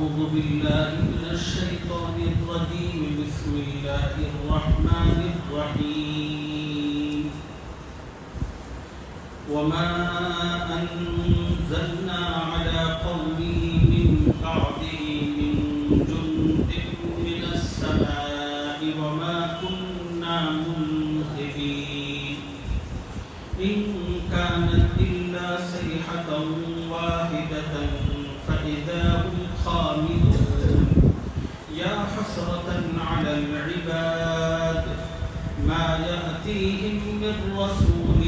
أعوذ بالله من الشيطان الرجيم بسم الله الرحمن الرحيم وما أنزلنا على قومه من بعده من جند من السماء وما كنا منزلين إن كانت إلا صيحة واحدة فإذا هم خامدون يا حسرة على العباد ما يأتيهم من رسول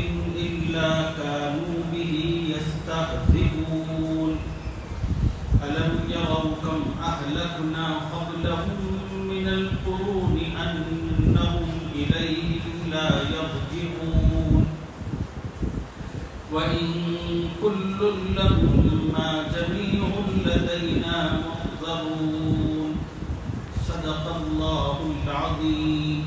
إلا كانوا به يستهزئون ألم يروا كم أهلكنا قبلهم من القرون أنهم إليهم لا يرجعون وإن كل لما جميع لدينا محضرون صدق الله العظيم.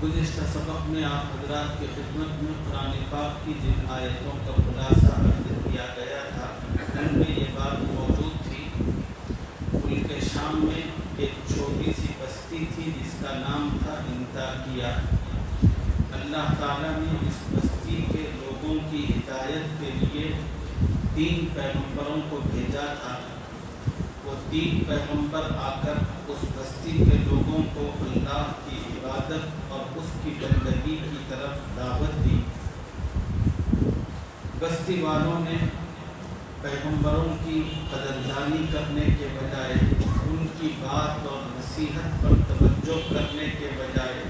گزشتہ سبق میں آپ حضرات کی خدمت میں قرآن پاک کی جن آیتوں کا خلاصہ عرض کیا گیا تھا ان میں یہ بات موجود تھی ملک شام میں ایک چھوٹی سی بستی تھی جس کا نام تھا انطاکیہ. اللہ تعالیٰ نے اس بستی کے لوگوں کی ہدایت کے لیے 3 پیغمبروں کو بھیجا تھا. وہ 3 پیغمبر آ کر اس بستی کے لوگوں کو اللہ کی عبادت اور اس کی بندگی کی طرف دعوت دی. بستی والوں نے پیغمبروں کی قدردانی کرنے کے بجائے ان کی بات اور نصیحت پر توجہ کرنے کے بجائے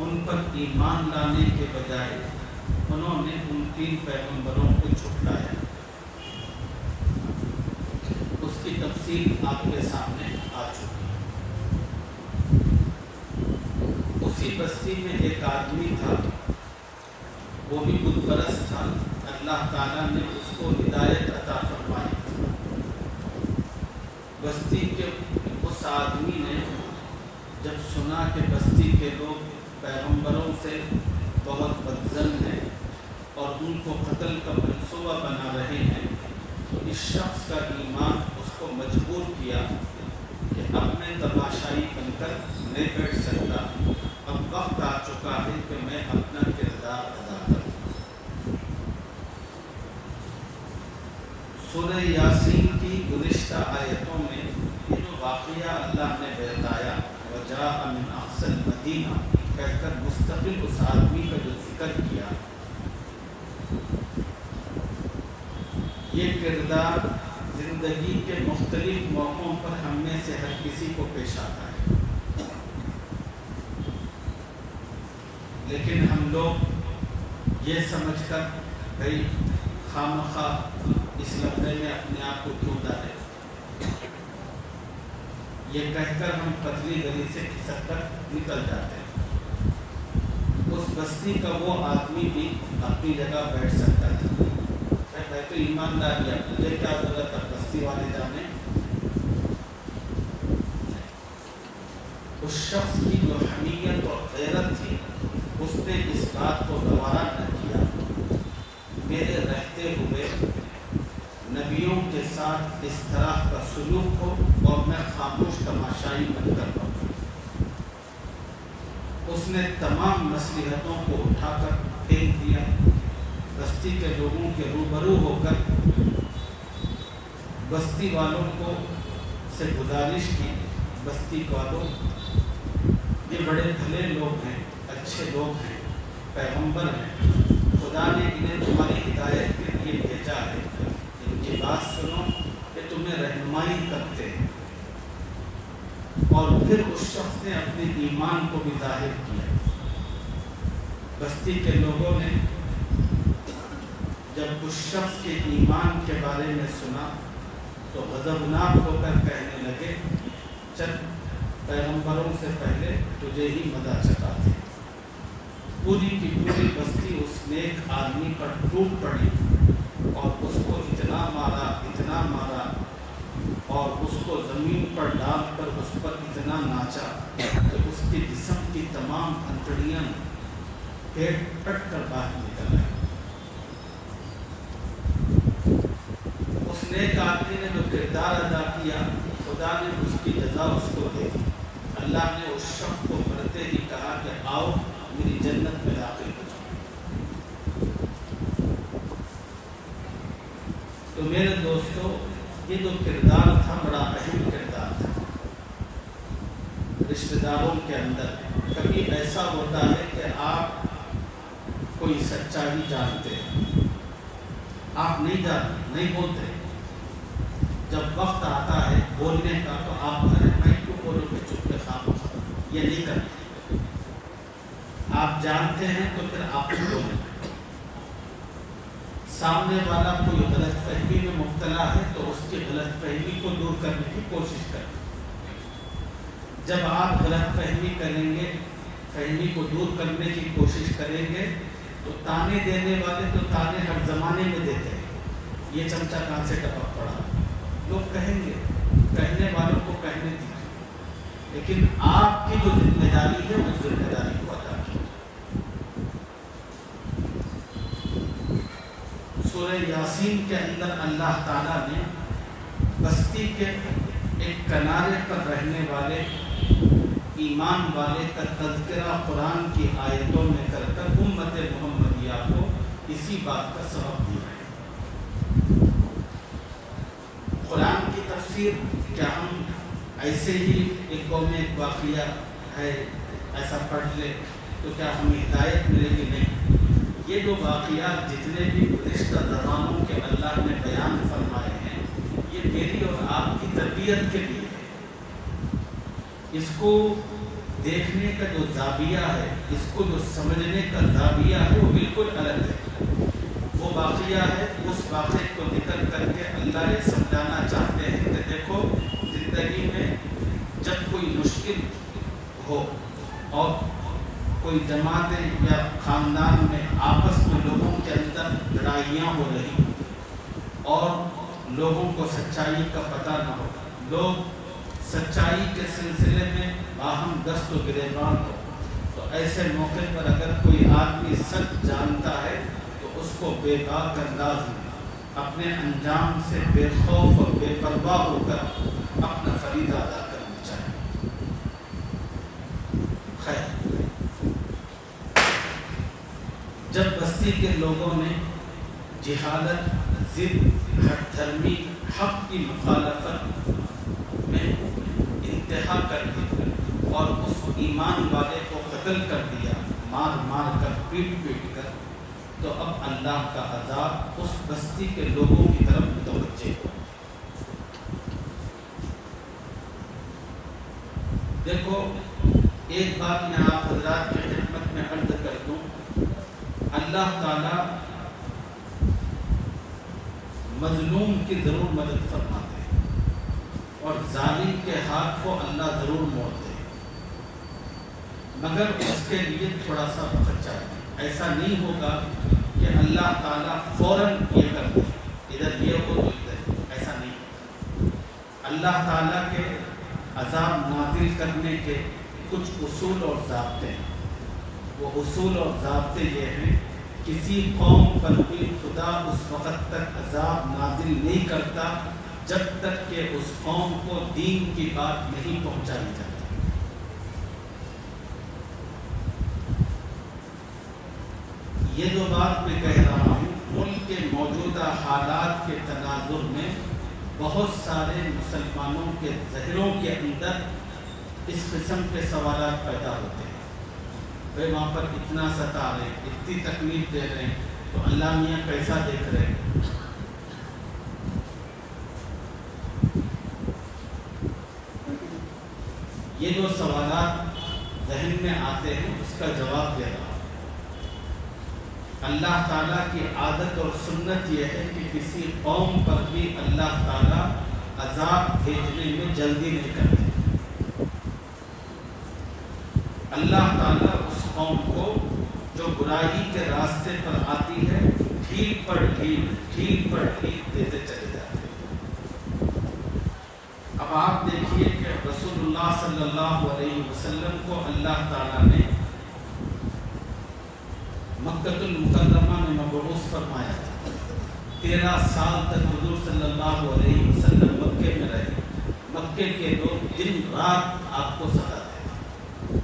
ان پر ایمان لانے کے بجائے انہوں نے ان 3 پیغمبروں کو جھٹلایا. اس کی تفصیل آپ کے سامنے آ چکی. اسی بستی میں ایک آدمی تھا, وہ بھی بت پرست تھا. اللہ تعالیٰ نے اس کو ہدایت عطا فرمائی. بستی کے اس آدمی نے جب سنا کہ بستی کے لوگ پیغمبروں سے بہت بدظن ہیں اور ان کو قتل کا منصوبہ بنا رہے ہیں, تو اس شخص کا ایمان اس کو مجبور کیا کہ اب میں تماشائی بن کر نہیں بیٹھ سکتا. اب وقت آ چکا ہے کہ میں اپنا کردار ادا کروں. سورہ یاسین کی گزشتہ آیتوں میں یہ جو واقعہ اللہ نے بتایا وجاء من اقصی المدینہ کہہ کر مستقل اس آدمی کا جو ذکر کیا, یہ کردار زندگی کے مختلف موقعوں پر ہم میں سے ہر کسی کو پیش آتا ہے. لیکن ہم لوگ یہ سمجھ کر بھائی خامخواہ اس لمحے میں اپنے آپ کو کیوں ڈالیں, یہ کہہ کر ہم پتلی گلی سے کھسک کر نکل جاتے ہیں. اس بستی کا وہ آدمی بھی اپنی جگہ بیٹھ سکتا تھا. میں تو ایماندار ہے, مجھے کیا ضرورت ہے بستی والے جانے. اس شخص کی جو حمیت اور غیرت تھی اس نے اس بات کو گوارا نہ کیا. میرے رہتے ہوئے نبیوں کے ساتھ اس طرح کا سلوک ہو اور میں خاموش تماشائی بن کر رہوں. اس نے تمام مصلحتوں کو اٹھا کر پھینک دیا. بستی کے لوگوں کے روبرو ہو کر بستی والوں کو سے گزارش کی, بستی والوں یہ بڑے بھلے لوگ ہیں, اچھے لوگ ہیں, پیغمبر ہیں, خدا نے انہیں تمہاری ہدایت کے لیے بھیجا ہے. ان کی بات سنو کہ تمہیں رہنمائی کرتے ہیں. اور پھر اس شخص نے اپنے ایمان کو بھی ظاہر کیا. بستی کے لوگوں نے جب اس شخص کے ایمان کے بارے میں سنا تو غضبناک ہو کر کہنے لگے چل پیغمبروں سے پہلے تجھے ہی مزہ چکاتے. پوری کی پوری بستی اس نیک آدمی پر ٹوٹ پڑی اور اس کو اتنا مارا اور اس کو زمین پر ڈال کر اس پر اتنا ناچا کہ اس کے جسم کی تمام ہتھیلیاں پھٹ پھٹ کر باہر نکل آئی. اس نیک آدمی کردار ادا کیا، خدا نے اس کی جزا اس کو دے دی۔ اللہ نے اس شخص کو مرتے ہی کہا کہ آؤ میری جنت میں داخل ہو جاؤ۔ تو میرے دوستو، یہ جو کردار تھا بڑا اہم کردار تھا رشتہ داروں کے اندر۔ کبھی ایسا ہوتا ہے کہ آپ کوئی سچائی جانتے ہیں، آپ نہیں جانتے، نہیں بولتے، جب وقت آتا ہے بولنے کا تو آپ میں کیوں بولوں کہ چپ کے خاموش، یہ نہیں کرتے۔ آپ جانتے ہیں تو پھر آپ کو بولیں۔ سامنے والا کوئی غلط فہمی میں مبتلا ہے تو اس کی غلط فہمی کو دور کرنے کی کوشش کریں۔ جب آپ غلط فہمی کریں گے، فہمی کو دور کرنے کی کوشش کریں گے، تو تانے دینے والے تو تانے ہر زمانے میں دیتے ہیں، یہ چمچہ کہاں سے ٹپک پڑا، لوگ کہیں گے، کہنے والوں کو کہنے دیجیے، لیکن آپ کی جو ذمہ داری ہے اس ذمہ داری کو ادا کیجیے۔ سورہ یاسین کے اندر اللہ تعالیٰ نے بستی کے ایک کنارے پر رہنے والے ایمان والے کا تذکرہ قرآن کی آیتوں میں کر کر امت محمدیہ کو اسی بات کا سبب دیا ہے۔ قرآن کی تفسیر کیا ہم ایسے ہی ایک قوم میں ایک واقعہ ہے ایسا پڑھ لے تو کیا ہمیں ہدایت ملے گی؟ نہیں، یہ جو واقعات جتنے بھی گزشتہ زمانوں کے اللہ نے بیان فرمائے ہیں، یہ میری اور آپ کی تربیت کے لیے ہے۔ اس کو دیکھنے کا جو زاویہ ہے، اس کو جو سمجھنے کا زاویہ ہے، وہ بالکل الگ ہے۔ وہ واقعہ ہے، اس واقعے کو ذکر کر کے اللہ یہ سمجھانا چاہتے ہیں کہ دیکھو، زندگی میں جب کوئی مشکل ہو اور کوئی جماعتیں یا خاندان میں آپس میں لوگوں کے اندر لڑائیاں ہو رہی اور لوگوں کو سچائی کا پتہ نہ ہو، لوگ سچائی کے سلسلے میں باہم دست و گریبان ہو، تو ایسے موقع پر اگر کوئی آدمی سچ جانتا ہے تو اس کو بے باک انداز میں اپنے انجام سے بے خوف اور بے پرواہ ہو کر اپنا فریضہ ادا کرنا چاہیے۔ خیر، جب بستی کے لوگوں نے جہالت، ضد، ہٹ دھرمی، حق کی مخالفت میں انتہا کر دی اور اس ایمان والے کو قتل کر دیا، مار مار کر، پیٹ پیٹ کر، تو اب اللہ کا عذاب اس بستی کے لوگوں کی طرف متوجہ ہو۔ دیکھو، ایک بات میں آپ حضرات کی خدمت میں عرض کر دوں، اللہ تعالیٰ مظلوم کی ضرور مدد فرماتے ہیں اور ظالم کے ہاتھ کو اللہ ضرور موڑتے ہیں، مگر اس کے لیے تھوڑا سا وقت چاہیے۔ ایسا نہیں ہوگا کہ اللہ تعالیٰ فوراً یہ کر دے، ادھر یہ ہو تو ادھر، ایسا نہیں۔ اللہ تعالیٰ کے عذاب نازل کرنے کے کچھ اصول اور ضابطے ہیں۔ وہ اصول اور ضابطے یہ ہیں، کسی قوم پر بھی خدا اس وقت تک عذاب نازل نہیں کرتا جب تک کہ اس قوم کو دین کی بات نہیں پہنچائی جاتی۔ یہ جو بات میں کہہ رہا ہوں، ملک کے موجودہ حالات کے تناظر میں بہت سارے مسلمانوں کے ذہنوں کے اندر اس قسم کے سوالات پیدا ہوتے ہیں۔ بھائی وہاں پر اتنا ستا رہے، اتنی تکلیف دے رہے ہیں، تو اللہ میاں کیسا دیکھ رہے ہیں؟ یہ جو سوالات ذہن میں آتے ہیں اس کا جواب دے رہا ہوں۔ اللہ تعالیٰ کی عادت اور سنت یہ ہے کہ کسی قوم پر بھی اللہ تعالیٰ عذاب بھیجنے میں جلدی نہیں کرتے۔ اللہ تعالیٰ اس قوم کو جو برائی کے راستے پر آتی ہے ڈھیل پر ڈھیل دیتے چلے جاتے ہیں۔ اب آپ دیکھیے کہ رسول اللہ صلی اللہ علیہ وسلم کو اللہ تعالیٰ نے مکہ المکرمہ میں مبعوث فرمایا تھا۔ 13 سال تک حضور صلی اللہ علیہ وسلم مکے میں رہے، مکے کے لوگ دن رات آپ کو ستاتے تھے۔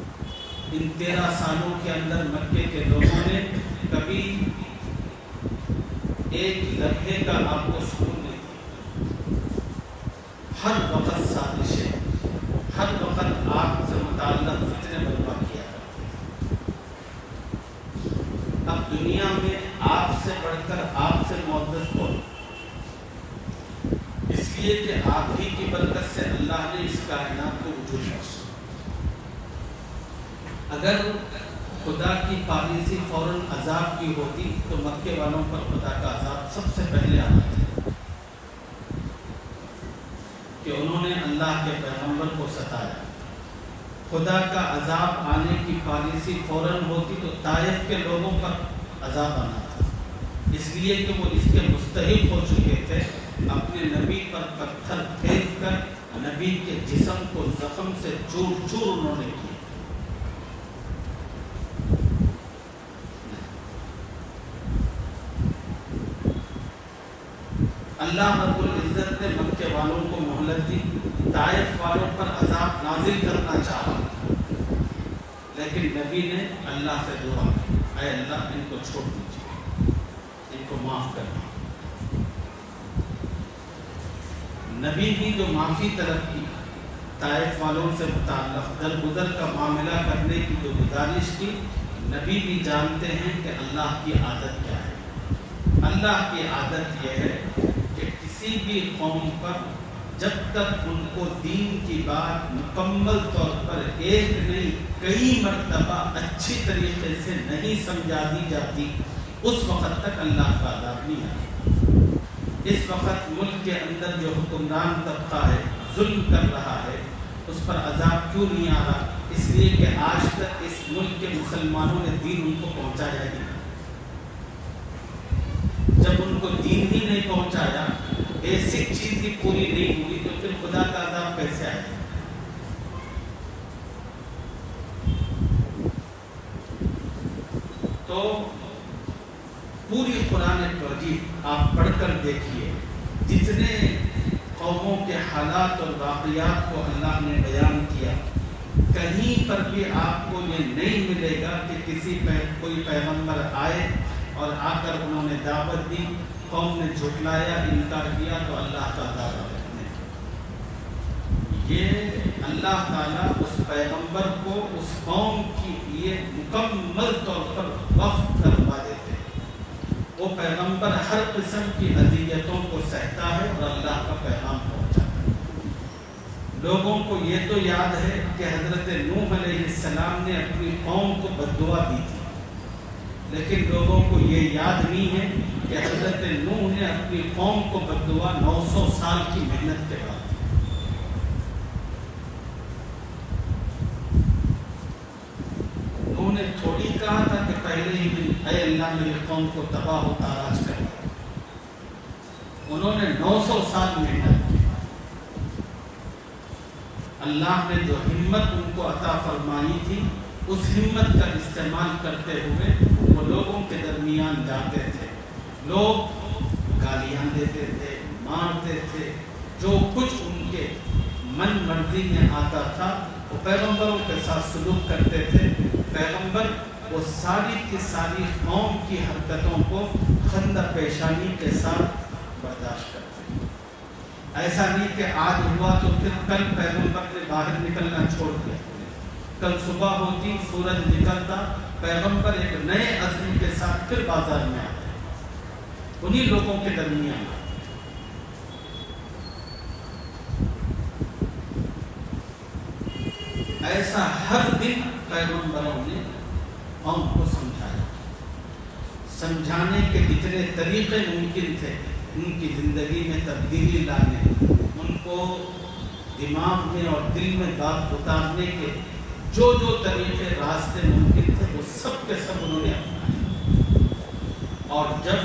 ان 13 سالوں کے اندر مکے کے لوگوں نے کبھی ایک لمحے کا آپ کو سکون نہیں دیا، ہر وقت سازشیں، ہر وقت آپ سے متعلق فتنے برپا کیا کرتے۔ اب دنیا میں آپ سے بڑھ کر آپ سے معزز کون؟ اس لیے کہ آپ ہی کی برکت سے اللہ نے اس کائنات کو وجود بخشا۔ اگر خدا کی پالیسی فوراً عذاب کی ہوتی تو مکے والوں پر خدا کا عذاب سب سے پہلے آنا تھا، کہ انہوں نے اللہ کے پیغمبر کو ستایا۔ خدا کا عذاب آنے کی پالیسی فوراً ہوتی تو طائف کے لوگوں پر عذاب آنا تھا، اس لیے کہ وہ اس کے مستحق ہو چکے تھے۔ اپنے نبی پر پتھر پھینک کر نبی کے جسم کو زخم سے چور چور انہوں نے کیا۔ اللہ رب العزت نے مکے والوں کو مہلت دی، طائف والوں پر عذاب نازل کرنا چاہا، لیکن نبی نے اللہ سے دعا کی، اے اللہ ان کو چھوڑ دیجیے، ان کو معاف کر دیجیے۔ نبی بھی جو معافی طلب کی، طائف والوں سے متعلق درگزر کا معاملہ کرنے کی جو گزارش کی، نبی بھی جانتے ہیں کہ اللہ کی عادت کیا ہے۔ اللہ کی عادت یہ ہے کہ کسی بھی قوم پر جب تک ان کو دین کی بات مکمل طور پر ایک نہیں کئی مرتبہ اچھی طریقے سے نہیں سمجھا دی جاتی، اس وقت تک اللہ کا عذاب نہیں آتا۔ اس وقت ملک کے اندر جو حکمران طبقہ ہے، ظلم کر رہا ہے، اس پر عذاب کیوں نہیں آ رہا؟ اس لیے کہ آج تک اس ملک کے مسلمانوں نے دین ان کو پہنچایا ہی نہیں۔ جب ان کو دین ہی نہیں پہنچایا، بیسک چیز ہی پوری نہیں ہوئی، تو پھر خدا کا عذاب کیسے آئے؟ تو پوری قرآن مجید آپ پڑھ کر دیکھیے، جتنے قوموں کے حالات اور واقعات کو اللہ نے بیان کیا، کہیں پر بھی آپ کو یہ نہیں ملے گا کہ کوئی پیغمبر آئے اور آ کر انہوں نے دعوت دی، قوم نے جھٹلایا، انکار کیا تو اللہ کا عذاب ہے۔ یہ اللہ تعالیٰ اس پیغمبر کو اس قوم کے لیے مکمل طور پر وقف کروا دیتے ہیں۔ وہ پیغمبر ہر قسم کی اذیتوں کو سہتا ہے اور اللہ کا پیغام پہنچاتا ہے۔ لوگوں کو یہ تو یاد ہے کہ حضرت نوح علیہ السلام نے اپنی قوم کو بد دعا دی تھی، لیکن لوگوں کو یہ یاد نہیں ہے کہ حضرت نوح نے اپنی قوم کو بد دعا 900 سال کی محنت کے بعد۔ انہوں نے تھوڑی کہا تھا کہ پہلے ہی دن اے اللہ میری قوم کو تباہ و تاراج کر دیا۔ انہوں نے 900 سال محنت کی۔ اللہ نے جو ہمت ان کو عطا فرمائی تھی، اس ہمت کا استعمال کرتے ہوئے وہ لوگوں کے درمیان جاتے تھے، لوگ گالیاں دیتے تھے، مارتے تھے، جو کچھ ان کے من مرضی میں آتا تھا وہ پیغمبروں کے ساتھ سلوک کرتے تھے۔ پیغمبر وہ ساری کی ساری قوم کی حرکتوں کو خندہ پیشانی کے ساتھ برداشت کرتے ہیں۔ ایسا نہیں کہ آج ہوا تو پھر کل پیغمبر نے باہر نکلنا چھوڑ دیا، کل صبح ہوتی سورج نکلتا، پیغمبر ایک نئے عزم کے ساتھ پھر بازار میں آتے، انہی لوگوں کے درمیان۔ ایسا ہر دن پیغمبروں نے قوم کو سمجھایا، سمجھانے کے جتنے طریقے ممکن تھے، ان کی زندگی میں تبدیلی لانے، ان کو دماغ میں اور دل میں بات اتارنے کے جو طریقے راستے ممکن تھے وہ سب کے سب انہوں نے اپنائے۔ اور جب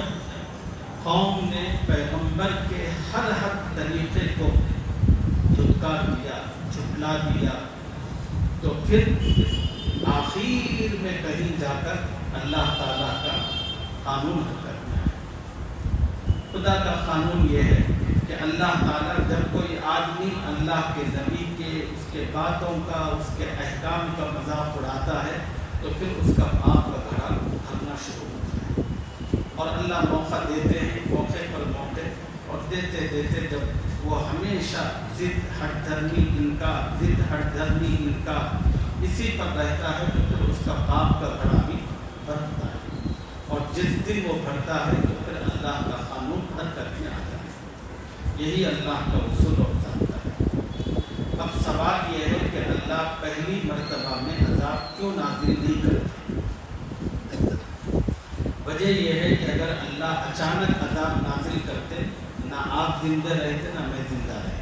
قوم نے پیغمبر کے ہر طریقے کو دھتکار دیا، جھٹلا دیا، تو پھر آخر میں کہیں جا کر اللہ تعالیٰ کا قانون کرنا ہے۔ خدا کا قانون یہ ہے کہ اللہ تعالیٰ جب کوئی آدمی اللہ کے نبی کے اس کے باتوں کا اس کے احکام کا مذاق اڑاتا ہے تو پھر اس کا پاپ کا گھڑا بھرنا شروع ہوتا ہے، اور اللہ موقع دیتے ہیں موقع پر موقع، اور دیتے دیتے جب وہ ہمیشہ ضد ہٹ دھرمی ان کا اسی پر رہتا ہے تو پھر اس کا پاپ کا گھڑا بھی بھرتا ہے، اور جس دن وہ بھرتا ہے تو پھر اللہ کا قانون حرکت میں آتا ہے۔ یہی اللہ کا اصول اور ضابطہ ہے۔ اب سوال یہ ہے کہ اللہ پہلی مرتبہ میں عذاب کیوں نازل نہیں کرتے؟ وجہ یہ ہے کہ اگر اللہ اچانک عذاب نازل کرتے، نہ آپ زندہ رہتے نہ میں زندہ رہتا۔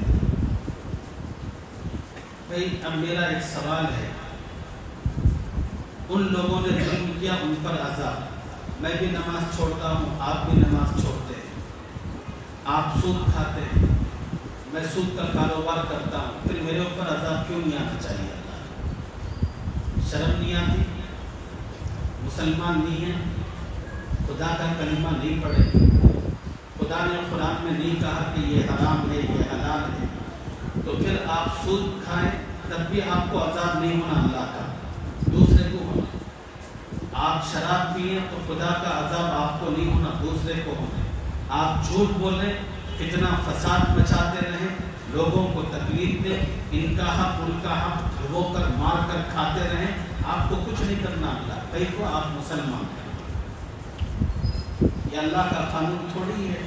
بھائی اب میرا ایک سوال ہے، ان لوگوں نے ظلم کیا، ان پر عذاب، میں بھی نماز چھوڑتا ہوں، آپ بھی نماز چھوڑتے ہیں، آپ سود کھاتے ہیں، میں سود کا کاروبار کرتا ہوں، پھر میرے اوپر عذاب کیوں نہیں آنا چاہیے؟ اللہ شرم نہیں آتی؟ مسلمان نہیں ہیں، خدا کا کلمہ نہیں پڑھے، خدا نے قرآن میں نہیں کہا کہ یہ حرام ہے یہ حلال ہے، تو پھر آپ سود کھائیں تب بھی آپ کو عذاب نہیں ہونا اللہ کا، دوسرے کو ہونا۔ آپ شراب پئیں تو خدا کا عذاب آپ کو نہیں ہونا، دوسرے کو ہونا۔ آپ جھوٹ بولیں، فتنہ فساد مچاتے رہیں، لوگوں کو تکلیف دیں، ان کا حق ان کا حق دھو کر مار کر کھاتے رہیں، آپ کو کچھ نہیں کرنا اللہ، کئی کو آپ مسلمان ہیں۔ یہ اللہ کا قانون تھوڑی ہے۔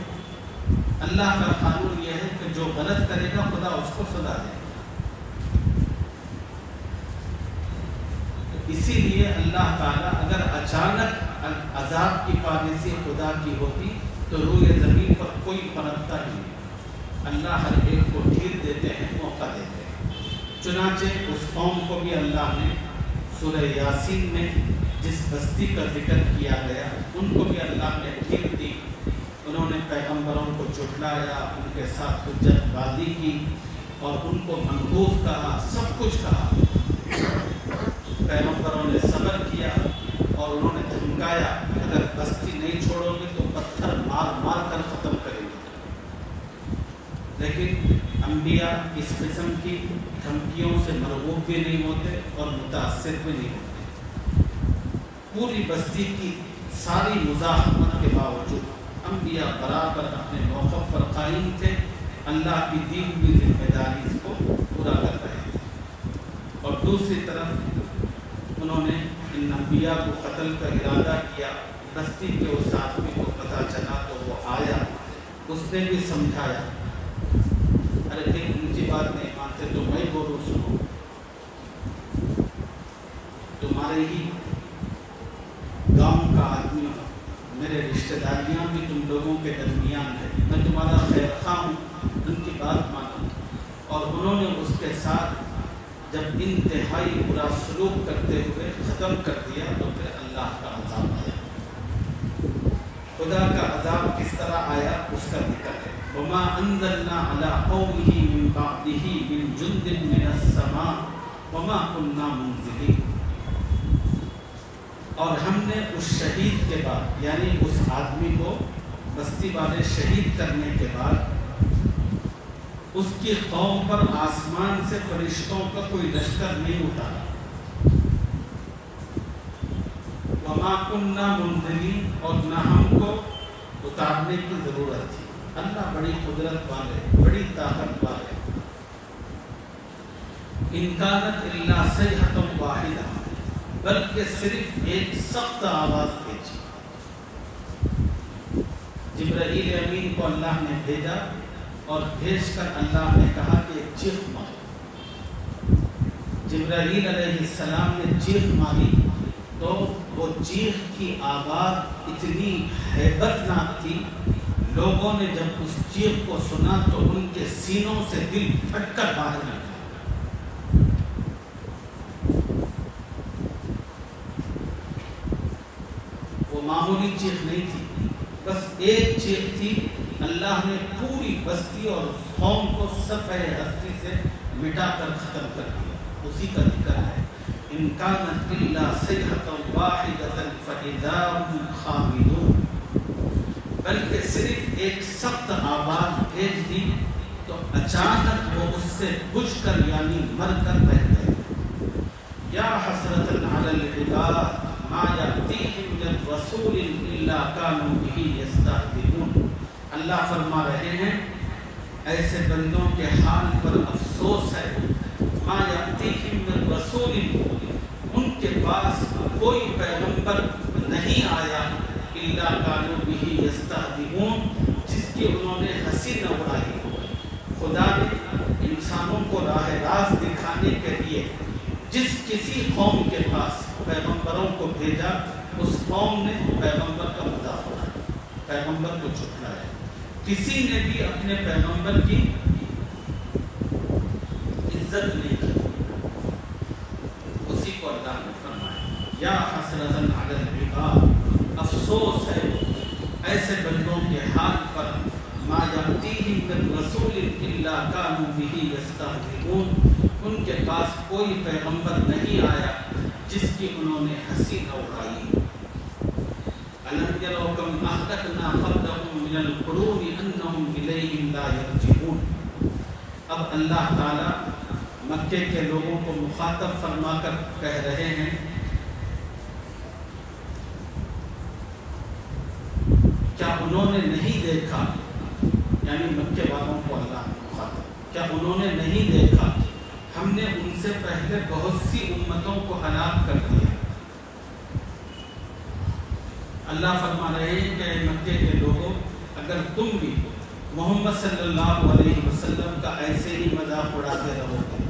اللہ کا قانون یہ ہے کہ جو غلط کرے گا خدا اس کو سزا دے گا۔ اسی لیے اللہ تعالیٰ اگر اچانک عذاب کی پالیسی خدا کی ہوتی تو روئے زمین پر کوئی پنپتا ہی نہیں۔ اللہ ہر ایک کو ڈھیل دیتے ہیں، موقع دیتے ہیں۔ چنانچہ اس قوم کو بھی اللہ نے سورہ یاسین میں جس بستی کا ذکر کیا گیا ان کو بھی اللہ نے ڈھیل دی، انہوں نے پیغمبروں کو جھٹلایا، ان کے ساتھ حجت بازی کی اور ان کو منحوس کہا، سب کچھ کہا۔ پیغمبروں نے صبر کیا اور انہوں نے دھمکایا اگر بستی نہیں چھوڑو گے تو پتھر مار مار کر ختم کریں گے۔ لیکن انبیاء اس قسم کی دھمکیوں سے مرغوب بھی نہیں ہوتے اور متاثر بھی نہیں ہوتے۔ پوری بستی کی ساری مزاحمت کے باوجود انبیاء برابر اپنے موقف پر قائم تھے، اللہ کی دی ہوئی ذمہ داری کو پورا کر رہے تھے۔ اور دوسری طرف انہوں نے ان انبیاء کو قتل کا ارادہ کیا، بستی کے اس آدمی کو پتہ چلا تو وہ آیا، اس نے بھی سمجھایا، ارے ایک اونچی بات نہیں مانتے تو میں بولوں سنو، تمہارے ہی گاؤں کا آدمی ہوں، میرے رشتہ داریاں بھی تم لوگوں کے درمیان ہے، میں تمہارا خیر خواہ ہوں، ان کی بات مانو۔ اور انہوں نے اس کے ساتھ جب انتہائی برا سلوک کرتے ہوئے ختم کر دیا تو پھر اللہ کا عذاب آیا۔ خدا کا عذاب کس طرح آیا اس کا ذکر ہے۔ وما انزلنا على قومه من بعده من جند من السماء وما كنا منزلين۔ اور ہم نے اس شہید کے بعد یعنی اس آدمی کو بستی والے شہید کرنے کے بعد اس کی قوم پر آسمان سے فرشتوں کا کوئی لشکر نہیں اتارا۔ وما كنا منزلين، اور نہ ہم کو اتارنے کی ضرورت تھی۔ اللہ بڑی قدرت والے، بڑی طاقت والے۔ ان كانت الا صيحة واحدة، بلکہ صرف ایک سخت آواز بھیجی۔ جبرائیل امین کو اللہ نے بھیجا اور بھیج کر اللہ نے کہا کہ ایک چیخ مارو۔ جبرائیل علیہ السلام نے چیخ ماری تو وہ چیخ کی آواز اتنی ہیبت ناک تھی، لوگوں نے جب اس چیخ کو سنا تو ان کے سینوں سے دل پھٹ کر باہر نکلا۔ وہ معمولی چیخ نہیں تھی، بس ایک چیخ تھی، اللہ نے پوری بستی اور قوم کو صفحہ ہستی سے مٹا کر ختم کر دیا۔ اسی کا ذکر ہے، ان کانت الا صیحۃ واحدۃ فاذا هم خامدون، بلکہ صرف ایک سخت آواز بھیج دی تو اچانک وہ اس سے بجھ کر یعنی مر کر رہ گئے۔ یا حسرۃ علی العباد ما یأتیہم من رسول الا کانوا بہ یستہزئون۔ اللہ فرما رہے ہیں ایسے بندوں کے حال پر افسوس ہے، ما یأتیہم من رسول، ان کے پاس کوئی پیغمبر نہیں آیا، الا کانوا بہ یستہزئون، جس کی انہوں نے ہنسی نہ اڑائی۔ خدا نے انسانوں کو راہ راست دکھانے کے لیے جس کسی قوم کے پاس پیغمبروں کو بھیجا، اس قوم نے پیغمبر کا مذاق اڑایا، پیغمبر کو جھٹلایا۔ کسی نے بھی اپنے پیغمبر کی عزت نہیں کی۔ اسی کو اللہ نے فرمایا یا حسرۃ علی العباد، افسوس ہے ایسے بندوں کے حال پر، ما یأتیہم من رسول الا کانوا بہ یستہزئون، ان کے پاس کوئی پیغمبر نہیں آیا جس کی انہوں نے ہنسی نہ اڑائی۔ أَلَمْ يَرَوْا كَمْ أَهْلَكْنَا قَبْلَهُم مِّنَ الْقُرُونِ أَنَّهُمْ إِلَيْهِمْ لَا يَرْجِعُونَ۔ اب اللہ تعالی مکے کے لوگوں کو مخاطب فرما کر کہہ رہے ہیں کیا انہوں نے نہیں دیکھا، یعنی مکے والوں کو اللہ نے مخاطب، کیا انہوں نے نہیں دیکھا ہم نے ان سے پہلے بہت سی امتوں کو ہلاک کر دیا۔ اللہ فرما رہے ہیں کہ مکے کے لوگوں، اگر تم بھی محمد صلی اللہ علیہ وسلم کا ایسے ہی مذاق اڑاتے رہو گے،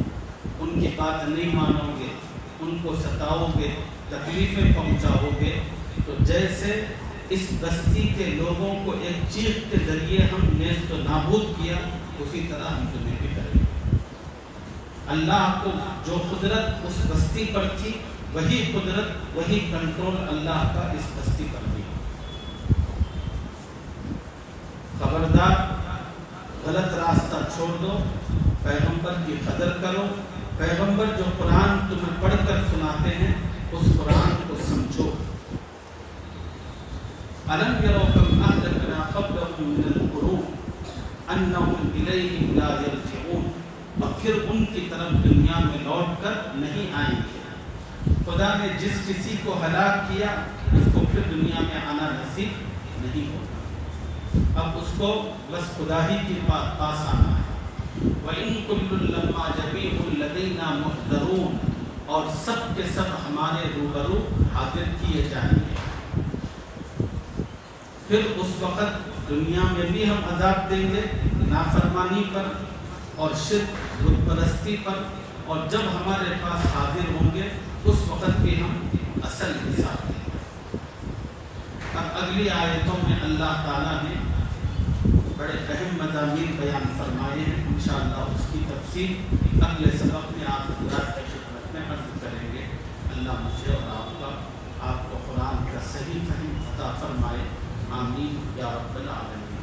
ان کی بات نہیں مانو گے، ان کو ستاؤ گے، تکلیفیں پہنچاؤ گے، تو جیسے اس بستی کے لوگوں کو ایک چیخ کے ذریعے ہم نیست و نابود کیا، اسی طرح ہم تمہیں بھی کریں گے۔ اللہ کو جو قدرت اس بستی پر تھی، وہی قدرت، وہی کنٹرول اللہ کا اس بستی پر بھی۔ خبردار، غلط راستہ چھوڑ دو، پیغمبر کی قدر کرو، پیغمبر جو قرآن تمہیں پڑھ کر سناتے ہیں اس قرآن کو سمجھو۔ أَلَمْ يَرَوْا كَمْ أَهْلَكْنَا قَبْلَهُم مِّنَ الْقُرُونِ أَنَّهُمْ إِلَيْهِمْ لَا يَرْجِعُونَ، اور پھر ان کی طرف دنیا میں لوٹ کر نہیں آئیں گے۔ خدا نے جس کسی کو ہلاک کیا اس کو پھر دنیا میں آنا نصیب نہیں ہوگا، اب اس کو بس خدا ہی کے پاس آنا ہے۔ وَإِن كُلٌّ لَمَّا جَمِيعٌ لَدَيْنَا مُحْضَرُونَ، اور سب کے سب ہمارے روبرو حاضر کیے جائیں گے۔ پھر اس وقت دنیا میں بھی ہم عذاب دیں گے نافرمانی پر اور شرک، بت پرستی پر، اور جب ہمارے پاس حاضر ہوں گے اس وقت بھی ہم اصل حساب دیں گے۔ اب اگلی آیتوں میں اللہ تعالیٰ نے بڑے اہم مضامین بیان فرمائے ہیں، انشاءاللہ اس کی تفصیل اگلے سبق میں آپ حضرات کی خدمت میں عرض کریں گے۔ اللہ مجھے اور آپ کو قرآن کا صحیح فہم عطا فرمائے، آمین یا رب العالمین۔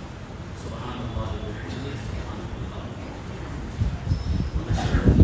سبحان اللہ و بحمدہ، سبحان اللہ۔